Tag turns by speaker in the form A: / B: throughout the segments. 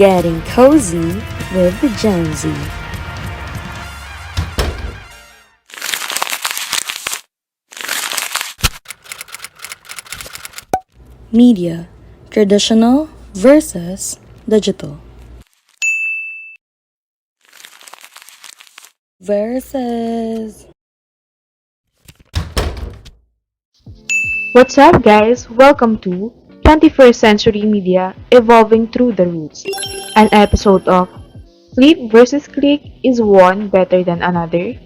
A: Getting cozy with the Gen Z. Media, traditional versus digital. Versus.
B: What's up, guys? Welcome to 21st Century Media Evolving Through the Roots, an episode of Flip versus Click is one better than another?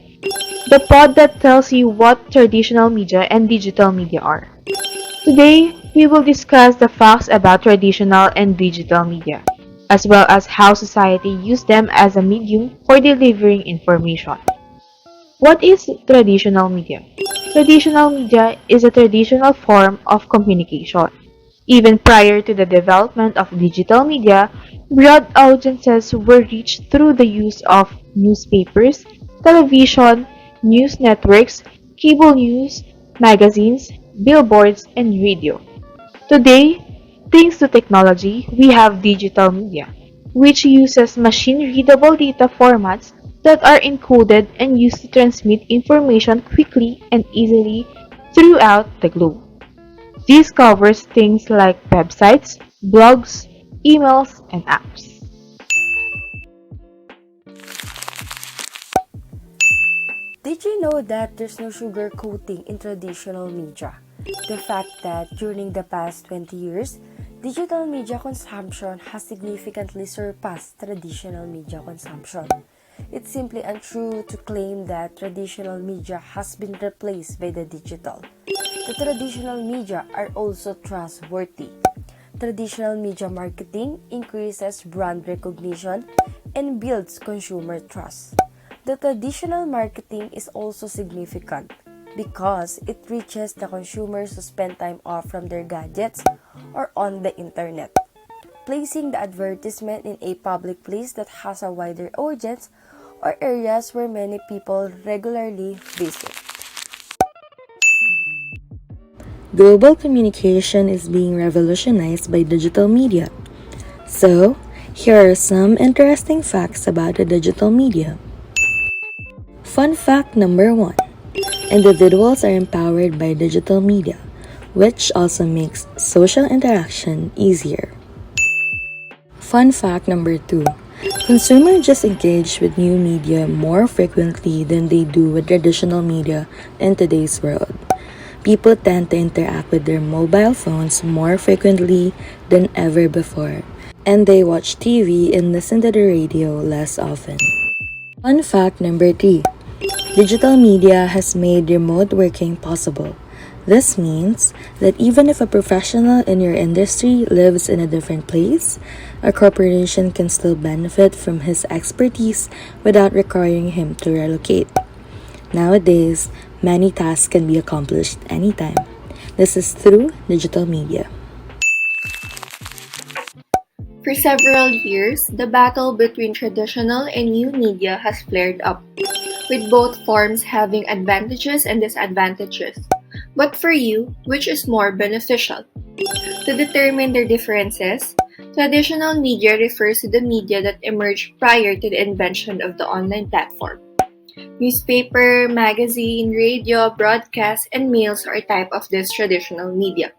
B: The pod that tells you what traditional media and digital media are. Today, we will discuss the facts about traditional and digital media, as well as how society used them as a medium for delivering information. What is traditional media? Traditional media is a traditional form of communication. Even prior to the development of digital media, broad audiences were reached through the use of newspapers, television, news networks, cable news, magazines, billboards, and radio. Today, thanks to technology, we have digital media, which uses machine-readable data formats that are encoded and used to transmit information quickly and easily throughout the globe. This covers things like websites, blogs, emails, and apps.
A: Did you know that there's no sugar coating in traditional media? The fact that during the past 20 years, digital media consumption has significantly surpassed traditional media consumption. It's simply untrue to claim that traditional media has been replaced by the digital. The traditional media are also trustworthy. Traditional media marketing increases brand recognition and builds consumer trust. The traditional marketing is also significant because it reaches the consumers who spend time off from their gadgets or on the internet. Placing the advertisement in a public place that has a wider audience or areas where many people regularly visit. Global communication is being revolutionized by digital media. So, here are some interesting facts about the digital media. Fun fact number 1. Individuals are empowered by digital media, which also makes social interaction easier. Fun fact number 2. Consumers just engage with new media more frequently than they do with traditional media in today's world. People tend to interact with their mobile phones more frequently than ever before, and they watch TV and listen to the radio less often. Fun fact number 3. Digital media has made remote working possible. This means that even if a professional in your industry lives in a different place, a corporation can still benefit from his expertise without requiring him to relocate. Nowadays, many tasks can be accomplished anytime. This is through digital media.
C: For several years, the battle between traditional and new media has flared up, with both forms having advantages and disadvantages. But for you, which is more beneficial? To determine their differences, traditional media refers to the media that emerged prior to the invention of the online platform. Newspaper, magazine, radio, broadcast, and mails are a type of this traditional media.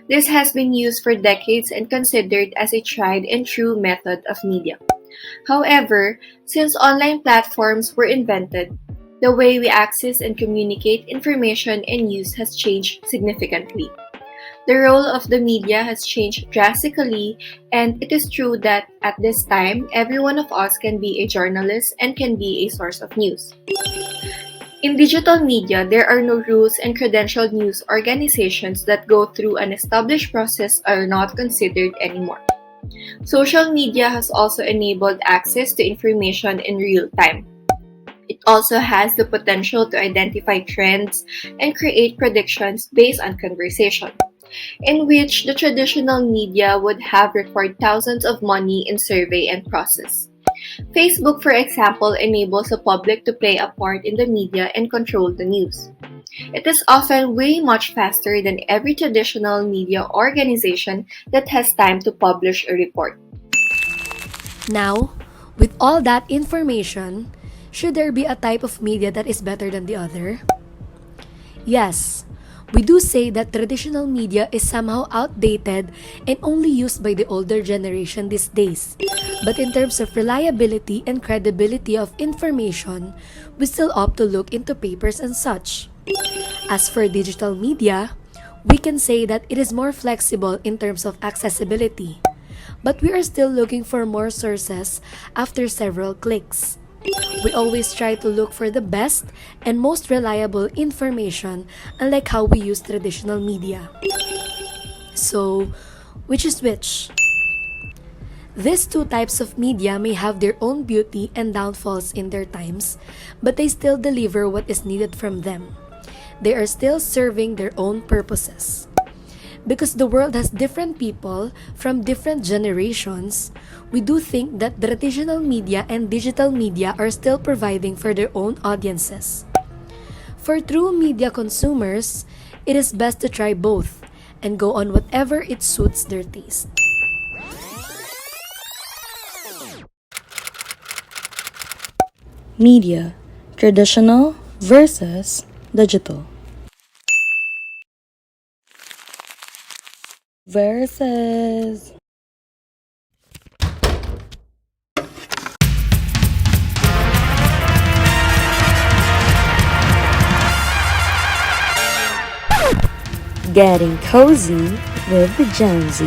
C: This has been used for decades and considered as a tried and true method of media. However, since online platforms were invented, the way we access and communicate information and news has changed significantly. The role of the media has changed drastically, and it is true that at this time, every one of us can be a journalist and can be a source of news. In digital media, there are no rules, and credentialed news organizations that go through an established process are not considered anymore. Social media has also enabled access to information in real time. It also has the potential to identify trends and create predictions based on conversation, in which the traditional media would have required thousands of money in survey and process. Facebook, for example, enables the public to play a part in the media and control the news. It is often way much faster than every traditional media organization that has time to publish a report.
D: Now, with all that information, should there be a type of media that is better than the other? Yes, we do say that traditional media is somehow outdated and only used by the older generation these days. But in terms of reliability and credibility of information, we still opt to look into papers and such. As for digital media, we can say that it is more flexible in terms of accessibility. But we are still looking for more sources after several clicks. We always try to look for the best and most reliable information, unlike how we use traditional media. So, which is which? These two types of media may have their own beauty and downfalls in their times, but they still deliver what is needed from them. They are still serving their own purposes. Because the world has different people from different generations, we do think that traditional media and digital media are still providing for their own audiences. For true media consumers, it is best to try both and go on whatever it suits their taste.
A: Media, traditional versus digital. Versus. Getting cozy with the Gen Z.